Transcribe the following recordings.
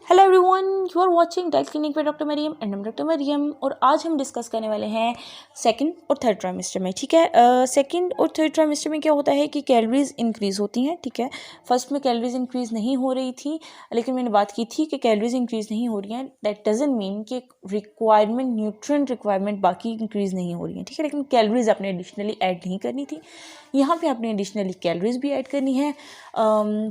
Hello everyone, you are watching diet clinic with doctor Mariam and I'm doctor Mariam. और आज हम discuss करने वाले हैं सेकंड और थर्ड ट्राइमेस्टर में। ठीक है, सेकंड और थर्ड ट्राइमेस्टर में क्या होता है कि कैलोरीज इंक्रीज़ होती हैं। ठीक है, फर्स्ट में कैलोरीज इंक्रीज़ नहीं हो रही थी, लेकिन मैंने बात की थी कि कैलोरीज इंक्रीज़ नहीं हो रही हैं, दैट डजंट मीन कि रिक्वायरमेंट, न्यूट्रिएंट रिक्वायरमेंट बाकी इंक्रीज़ नहीं हो रही हैं। ठीक है, लेकिन कैलोरीज आपने एडिशनली ऐड नहीं करनी थी, यहाँ पे आपने एडिशनली कैलोरीज भी ऐड करनी है।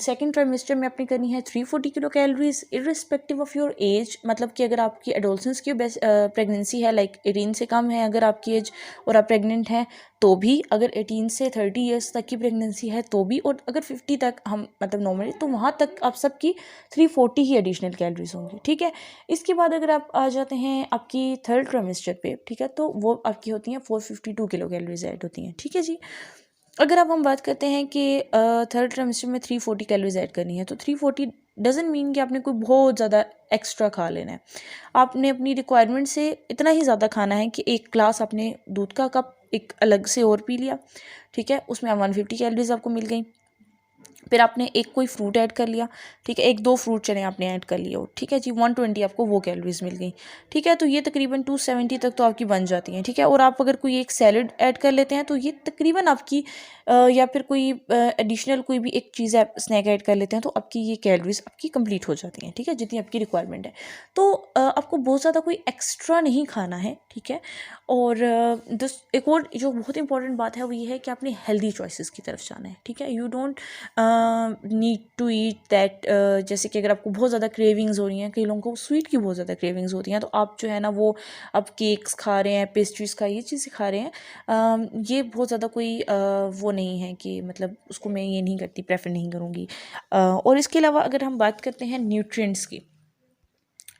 सेकेंड ट्राइमेस्टर में आपने करनी है 340 kilo calories irrespective of your age. मतलब कि अगर आपकी एडोलसेंस की प्रेगनेंसी है, लाइक 18 से कम है अगर आपकी एज और आप प्रेग्नेंट हैं तो भी, अगर 18 से 30 ईयर्स तक की प्रेगनेंसी है तो भी, और अगर 50 तक हम मतलब नॉर्मली, तो वहाँ तक आप सबकी 340 ही एडिशनल कैलोरीज होंगी। ठीक है, इसके बाद अगर आप आ जाते हैं आपकी थर्ड ट्राइमेस्टर पे, ठीक है, तो वो आपकी होती हैं 452 किलो कैलोरीज ऐड होती हैं। ठीक है जी, अगर अब हम बात करते हैं कि थर्ड ट्राइमेस्टर में 340 कैलोरीज ऐड करनी है, तो 340 डजंट मीन कि आपने कोई बहुत ज़्यादा एक्स्ट्रा खा लेना है। आपने अपनी रिक्वायरमेंट से इतना ही ज़्यादा खाना है कि एक ग्लास आपने दूध का कप एक अलग से और पी लिया। ठीक है, उसमें 150 कैलोरीज आपको मिल गई। फिर आपने एक कोई फ्रूट ऐड कर लिया। ठीक है, एक दो फ्रूट चने आपने ऐड कर लिए हो। ठीक है जी, 120 आपको वो कैलोरीज मिल गई। ठीक है, तो ये तकरीबन 270 तक तो आपकी बन जाती हैं। ठीक है, और आप अगर कोई एक सैलड ऐड कर लेते हैं तो ये तकरीबन आपकी या फिर कोई एडिशनल कोई भी एक चीज़ आप स्नैक ऐड कर लेते हैं तो आपकी ये कैलोरीज आपकी कंप्लीट हो जाती हैं। ठीक है, जितनी आपकी रिक्वायरमेंट है। तो आपको बहुत ज़्यादा कोई एक्स्ट्रा नहीं खाना है। ठीक है, और एक और जो बहुत इंपॉर्टेंट बात है वो ये है कि आपने हेल्दी चॉइसेस की तरफ जाना है। ठीक है, you don't need to eat that, जैसे कि अगर आपको बहुत ज़्यादा क्रेविंग्स हो रही हैं, कई लोगों को स्वीट की बहुत ज़्यादा क्रेविंग्स होती हैं, तो आप जो है ना वो अब केक्स खा रहे हैं, पेस्ट्रीज खा, ये चीज़ें खा रहे हैं। ये बहुत ज़्यादा कोई वो नहीं है कि मतलब उसको मैं ये नहीं करती, प्रेफर नहीं करूँगी। और इसके अलावा अगर हम बात करते हैं न्यूट्रिएंट्स की,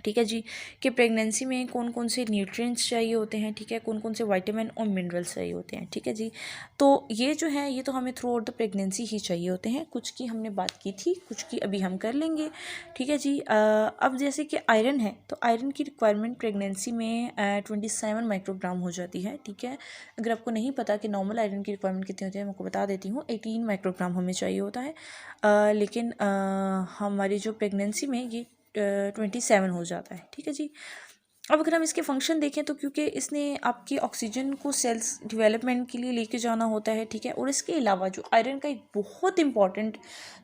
ठीक है जी, कि प्रेगनेंसी में कौन कौन से न्यूट्रिएंट्स चाहिए होते हैं। ठीक है, कौन कौन से विटामिन और मिनरल्स चाहिए होते हैं। ठीक है जी, तो ये जो है ये तो हमें थ्रू आउट द प्रेगनेंसी ही चाहिए होते हैं। कुछ की हमने बात की थी, कुछ की अभी हम कर लेंगे। ठीक है जी, अब जैसे कि आयरन है, तो आयरन की रिक्वायरमेंट प्रेगनेंसी में 27 माइक्रोग्राम हो जाती है। ठीक है, अगर आपको नहीं पता कि नॉर्मल आयरन की रिक्वायरमेंट कितनी होती है, मैं आपको बता देती हूँ, 18 माइक्रोग्राम हमें चाहिए होता है। लेकिन हमारी जो प्रेगनेंसी में ये 27 हो जाता है। ठीक है जी, अब अगर हम इसके फंक्शन देखें तो क्योंकि इसने आपकी ऑक्सीजन को सेल्स डेवलपमेंट के लिए लेके जाना होता है। ठीक है, और इसके अलावा जो आयरन का एक बहुत इंपॉर्टेंट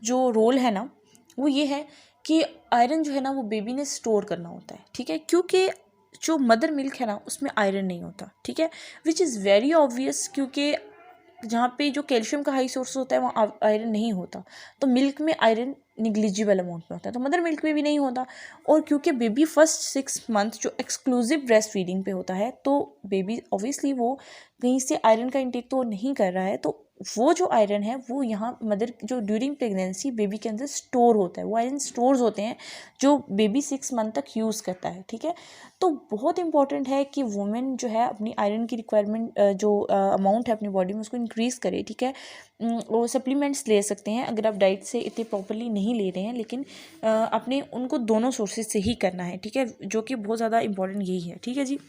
जो रोल है ना, वो ये है कि आयरन जो है ना वो बेबी ने स्टोर करना होता है। ठीक है, क्योंकि जो मदर मिल्क है ना उसमें आयरन नहीं होता। ठीक है, विच इज़ वेरी ऑब्वियस, क्योंकि जहाँ पे जो कैल्शियम का हाई सोर्स होता है वहाँ आयरन नहीं होता, तो मिल्क में आयरन निग्लिजिबल अमाउंट में होता है, तो मदर मिल्क में भी नहीं होता। और क्योंकि बेबी फर्स्ट 6 मंथ जो एक्सक्लूसिव ब्रेस्ट फीडिंग पे होता है, तो बेबी ऑब्वियसली वो कहीं से आयरन का इंटेक तो नहीं कर रहा है, तो वो जो आयरन है वो यहाँ मदर जो ड्यूरिंग प्रेगनेंसी बेबी के अंदर स्टोर होता है, वो आयरन स्टोर्स होते हैं जो बेबी 6 मंथ तक यूज़ करता है। ठीक है, तो बहुत इंपॉर्टेंट है कि वुमेन जो है अपनी आयरन की रिक्वायरमेंट जो अमाउंट है अपनी बॉडी में उसको इंक्रीज़ करे। ठीक है, वो सप्लीमेंट्स ले सकते हैं अगर आप डाइट से इतने प्रॉपरली नहीं ले रहे हैं, लेकिन अपने उनको दोनों सोर्सेज से ही करना है। ठीक है, जो कि बहुत ज़्यादा इंपॉर्टेंट यही है। ठीक है जी,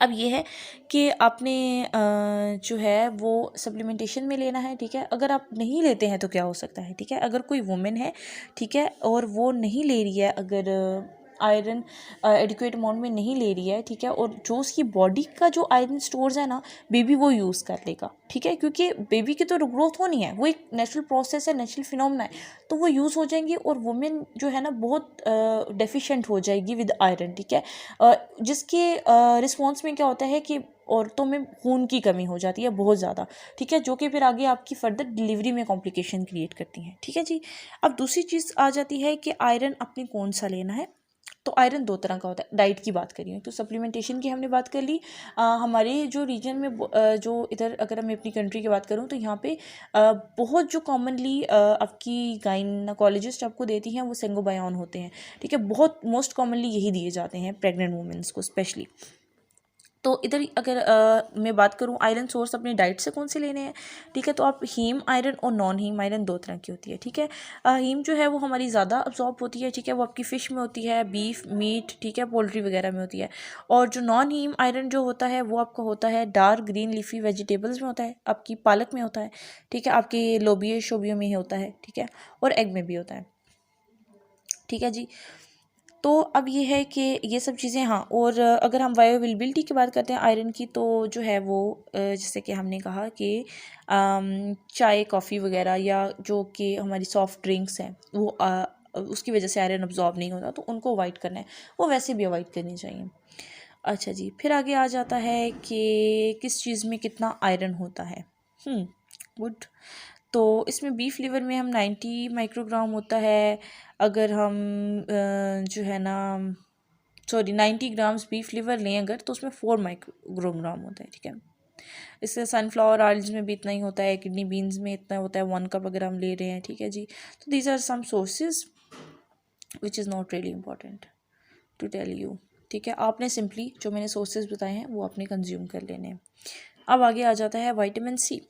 अब ये है कि आपने जो है वो सप्लीमेंटेशन में लेना है। ठीक है, अगर आप नहीं लेते हैं तो क्या हो सकता है। ठीक है, अगर कोई वुमेन है, ठीक है, और वो नहीं ले रही है, अगर आयरन एडिक्वेट अमाउंट में नहीं ले रही है, ठीक है, और जो उसकी बॉडी का जो आयरन स्टोर्स है ना, बेबी वो यूज़ कर लेगा। ठीक है, क्योंकि बेबी की तो ग्रोथ होनी है, वो एक नेचुरल प्रोसेस है, नेचुरल फिनोमेना है, तो वो यूज़ हो जाएंगी और वुमेन जो है ना बहुत डेफिशिएंट हो जाएगी विद आयरन। ठीक है, जिसके रिस्पॉन्स में क्या होता है कि औरतों में खून की कमी हो जाती है बहुत ज़्यादा। ठीक है, जो कि फिर आगे आपकी फर्दर डिलीवरी में कॉम्प्लिकेशन क्रिएट करती हैं। ठीक है जी, अब दूसरी चीज़ आ जाती है कि आयरन अपने कौन सा लेना है। तो आयरन दो तरह का होता है, डाइट की बात करिए तो सप्लीमेंटेशन की हमने बात कर ली। हमारे जो रीजन में जो इधर अगर मैं अपनी कंट्री की बात करूँ तो यहाँ पे बहुत जो कॉमनली आपकी गाइनकोलॉजिस्ट आपको देती हैं वो सेंगोबायोन होते हैं। ठीक है, बहुत मोस्ट कॉमनली यही दिए जाते हैं प्रेग्नेंट वुमेंस को स्पेशली। तो इधर अगर मैं बात करूँ आयरन सोर्स अपनी डाइट से कौन से लेने हैं, ठीक है, तो आप हीम आयरन और नॉन हीम आयरन दो तरह की होती है। ठीक है, हीम जो है वो हमारी ज़्यादा अब्जॉर्ब होती है। ठीक है, वो आपकी फ़िश में होती है, बीफ मीट, ठीक है, पोल्ट्री वगैरह में होती है। और जो नॉन हीम आयरन जो होता है वो आपका होता है डार्क ग्रीन लीफी वेजिटेबल्स में होता है, आपकी पालक में होता है। ठीक है, आपके लोबियो शोबियो में ही होता है। ठीक है, और एग में भी होता है। ठीक है जी, तो अब ये है कि ये सब चीज़ें, हाँ। और अगर हम बायोअवेलेबिलिटी की बात करते हैं आयरन की, तो जो है वो जैसे कि हमने कहा कि चाय कॉफ़ी वगैरह या जो कि हमारी सॉफ्ट ड्रिंक्स हैं वो उसकी वजह से आयरन अब्जॉर्ब नहीं होता, तो उनको अवॉइड करना है, वो वैसे भी अवॉइड करनी चाहिए। अच्छा जी, फिर आगे आ जाता है कि किस चीज़ में कितना आयरन होता है। गुड। तो इसमें बीफ लिवर में हम 90 माइक्रोग्राम होता है। अगर हम जो है ना 90 ग्राम्स बीफ लिवर लें अगर, तो उसमें 4 माइक्रोग्राम होता है, ठीक है। इससे सनफ्लावर ऑयल्स में भी इतना ही होता है, किडनी बीन्स में इतना होता है 1 कप अगर हम ले रहे हैं, ठीक है जी। तो these are some sources which is not really important to tell you, ठीक है। आपने सिंपली जो मैंने सोर्सेज बताए हैं वो आपने कंज्यूम कर लेने हैं। अब आगे आ जाता है विटामिन सी।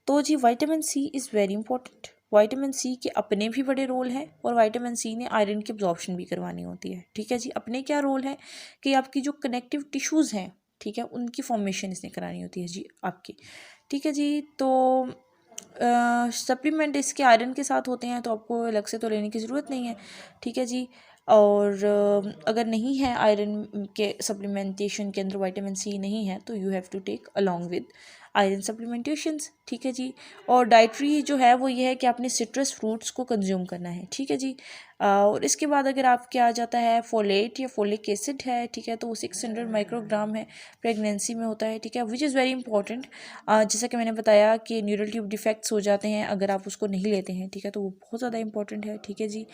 तो जी vitamin C is very important. Vitamin C के अपने भी बड़े रोल हैं, और विटामिन सी ने आयरन की अब्जॉर्प्शन भी करवानी होती है, ठीक है जी। अपने क्या रोल है कि आपकी जो कनेक्टिव टिश्यूज़ हैं, ठीक है, उनकी फॉर्मेशन इसने करानी होती है जी आपकी, ठीक है जी। तो सप्लीमेंट इसके आयरन के साथ होते हैं, तो आपको अलग से तो लेने की ज़रूरत नहीं है, ठीक है जी। और अगर नहीं है आयरन के सप्लीमेंटेशन के अंदर विटामिन सी नहीं है, तो you have to take along with iron supplementations, ठीक है जी। और डाइट्री जो है वो ये है कि आपने सिट्रस फ्रूट्स को कंज्यूम करना है, ठीक है जी। और इसके बाद अगर आपके आ जाता है फोलेट या फोलिक एसिड है, ठीक है, तो वो 600 माइक्रोग्राम है, प्रेगनेंसी में होता है, ठीक है, विच इज़ वेरी इंपॉर्टेंट। जैसा कि मैंने बताया कि न्यूरल ट्यूब डिफेक्ट्स हो जाते हैं अगर आप उसको नहीं लेते हैं, ठीक है, तो वो बहुत ज़्यादा इंपॉर्टेंट है, ठीक है जी।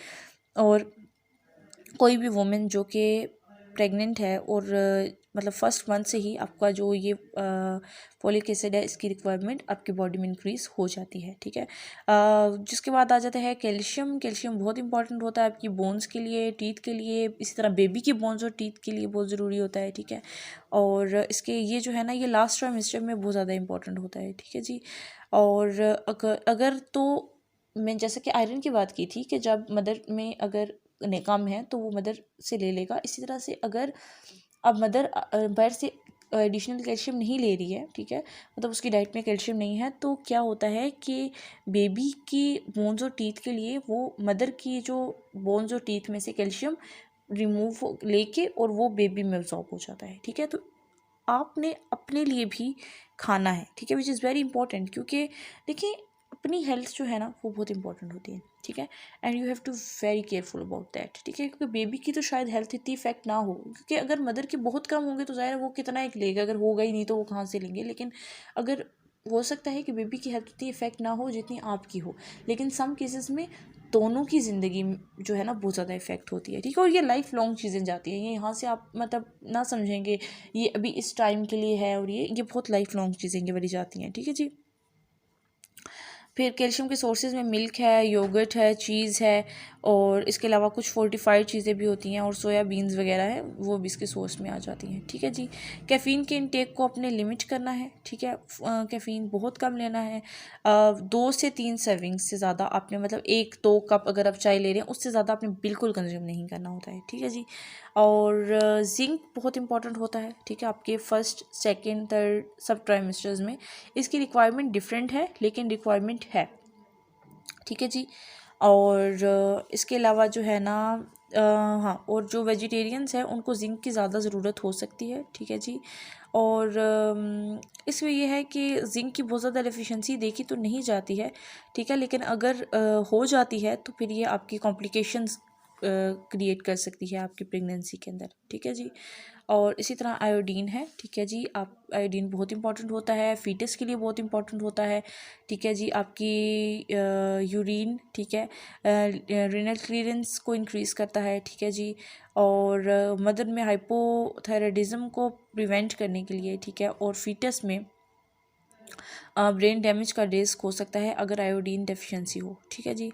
और कोई भी वुमेन जो कि प्रेग्नेंट है और मतलब फर्स्ट मंथ से ही आपका जो ये फोलिक एसिड है इसकी रिक्वायरमेंट आपकी बॉडी में इंक्रीज़ हो जाती है, ठीक है। जिसके बाद आ जाता है कैल्शियम। कैल्शियम बहुत इंपॉर्टेंट होता है आपकी बोन्स के लिए, टीथ के लिए, इसी तरह बेबी की बोन्स और टीथ के लिए बहुत ज़रूरी होता है, ठीक है। और इसके ये जो है ना, ये लास्ट ट्राइमेस्टर में बहुत ज़्यादा इंपॉर्टेंट होता है, ठीक है जी। और अगर तो मैं जैसे कि आयरन की बात की थी कि जब मदर में अगर कम है तो वो मदर से ले लेगा, इसी तरह से अगर अब मदर बाहर से एडिशनल कैल्शियम नहीं ले रही है, ठीक है, मतलब उसकी डाइट में कैल्शियम नहीं है, तो क्या होता है कि बेबी की बोन्स और टीथ के लिए वो मदर की जो बोन्स और टीथ में से कैल्शियम रिमूव लेके और वो बेबी में अब्जॉर्ब हो जाता है, ठीक है। तो आपने अपने लिए भी खाना है, ठीक है, विच इज़ वेरी इंपॉर्टेंट, क्योंकि देखिए अपनी हेल्थ जो है ना वो बहुत इंपॉर्टेंट होती है, ठीक है। And you have to very careful about that, ठीक है, क्योंकि बेबी की तो शायद हेल्थ इतनी इफेक्ट ना हो, क्योंकि अगर मदर के बहुत कम होंगे तो ज़ाहिर है वो कितना एक लेगा, अगर होगा ही नहीं तो वो कहाँ से लेंगे। लेकिन अगर हो सकता है कि बेबी की हेल्थ इतनी इफेक्ट ना हो जितनी आपकी हो, लेकिन सम केसेस में दोनों की ज़िंदगी जो है ना बहुत ज़्यादा इफेक्ट होती है, ठीक है। और ये लाइफ लॉन्ग चीज़ें जाती हैं, ये यहाँ से आप मतलब ना समझेंगे ये अभी इस टाइम के लिए है, और ये बहुत लाइफ लॉन्ग चीज़ें ये वाली जाती हैं, ठीक है जी। फिर कैल्शियम के सोर्सेज में मिल्क है, योगर्ट है, चीज़ है, और इसके अलावा कुछ फोर्टिफाइड चीज़ें भी होती हैं, और सोया बीन्स वगैरह है वो भी इसके सोर्स में आ जाती हैं, ठीक है जी। कैफ़ीन के इनटेक को अपने लिमिट करना है, ठीक है। कैफ़ीन बहुत कम लेना है, 2 से 3 सर्विंग्स से ज़्यादा आपने, मतलब 1-2 कप अगर आप चाय ले रहे हैं उससे ज़्यादा आपने बिल्कुल कंज्यूम नहीं करना होता है, ठीक है जी। और जिंक बहुत इंपॉर्टेंट होता है, ठीक है, आपके फर्स्ट सेकेंड थर्ड सब ट्राइमेस्टर्स में इसकी रिक्वायरमेंट डिफरेंट है, लेकिन रिक्वायरमेंट है, ठीक है जी। और इसके अलावा जो है ना हाँ, और जो वेजिटेरियंस हैं उनको जिंक की ज़्यादा ज़रूरत हो सकती है, ठीक है जी। और इसमें यह है कि जिंक की बहुत ज़्यादा डेफिशिएंसी देखी तो नहीं जाती है, ठीक है, लेकिन अगर हो जाती है तो फिर ये आपकी कॉम्प्लिकेशंस क्रिएट कर सकती है आपकी प्रेगनेंसी के अंदर, ठीक है जी। और इसी तरह आयोडीन है, ठीक है जी। आप आयोडीन बहुत इंपॉर्टेंट होता है, फीटस के लिए बहुत इंपॉर्टेंट होता है, ठीक है जी। आपकी यूरिन, ठीक है, रीनल क्लीयरेंस को इंक्रीज़ करता है, ठीक है जी। और मदर में हाइपोथायराइडिज्म को प्रिवेंट करने के लिए, ठीक है, और फीटस में ब्रेन डैमेज का रिस्क हो सकता है अगर आयोडीन डेफिशिएंसी हो, ठीक है जी।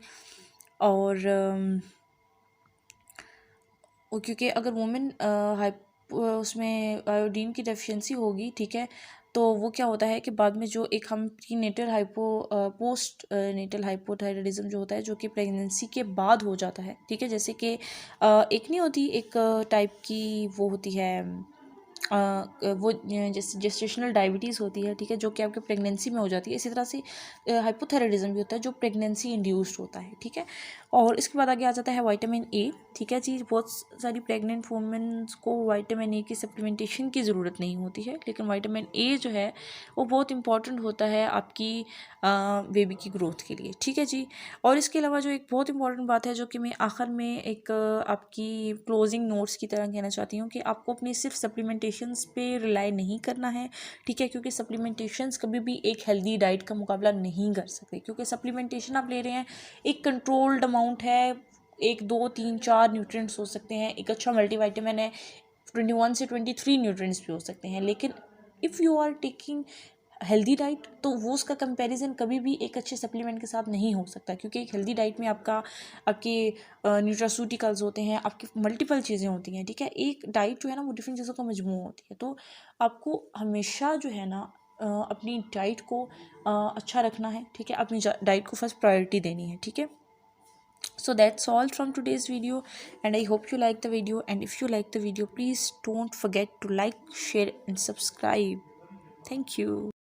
और क्योंकि अगर वुमेन उसमें आयोडीन की डेफिशिएंसी होगी, ठीक है, तो वो क्या होता है कि बाद में जो एक हम prenatal postnatal hypothyroidism जो होता है, जो कि प्रेगनेंसी के बाद हो जाता है, ठीक है। जैसे कि एक नहीं होती, एक टाइप की वो होती है, वो जैसे जेस्टेशनल डायबिटीज़ होती है, ठीक है, जो कि आपके प्रेगनेंसी में हो जाती है। इसी तरह से हाइपोथायराइडिज्म भी होता है जो प्रेगनेंसी इंड्यूस्ड होता है, ठीक है। और इसके बाद आगे आ जाता है विटामिन ए। ठीक है जी। बहुत सारी प्रेग्नेंट वुमेन्स को विटामिन ए की सप्लीमेंटेशन की ज़रूरत नहीं होती है, लेकिन विटामिन ए जो है वो बहुत इंपॉर्टेंट होता है आपकी बेबी की ग्रोथ के लिए, ठीक है जी। और इसके अलावा जो एक बहुत इंपॉर्टेंट बात है जो कि मैं आखिर में एक आपकी क्लोजिंग नोट्स की तरह कहना चाहती हूँ कि आपको अपनी सिर्फ सप्लीमेंटेशंस पे रिलाई नहीं करना है, ठीक है, क्योंकि सप्लीमेंटेशंस कभी भी एक हेल्दी डाइट का मुकाबला नहीं कर सकते, क्योंकि सप्लीमेंटेशन आप ले रहे हैं एक कंट्रोल्ड अमाउंट है, 1 2 3 4 न्यूट्रिएंट्स हो सकते हैं, एक अच्छा मल्टीविटामिन है 21 से 23 न्यूट्रिएंट्स भी हो सकते हैं, लेकिन if you are taking healthy diet तो वो उसका कंपैरिजन कभी भी एक अच्छे सप्लीमेंट के साथ नहीं हो सकता, क्योंकि एक हेल्दी डाइट में आपके न्यूट्रासूटिकल्स होते हैं, आपकी मल्टीपल चीज़ें होती हैं, ठीक है। एक डाइट जो है ना वो डिफरेंट चीज़ों का मजमू होती है, तो आपको हमेशा जो है ना अपनी डाइट को अच्छा रखना है, ठीक है, अपनी डाइट को फर्स्ट प्रायोरिटी देनी है, ठीक है। So that's all from today's video, and I hope you like the video, and if you like the video please don't forget to like, share and subscribe. Thank you.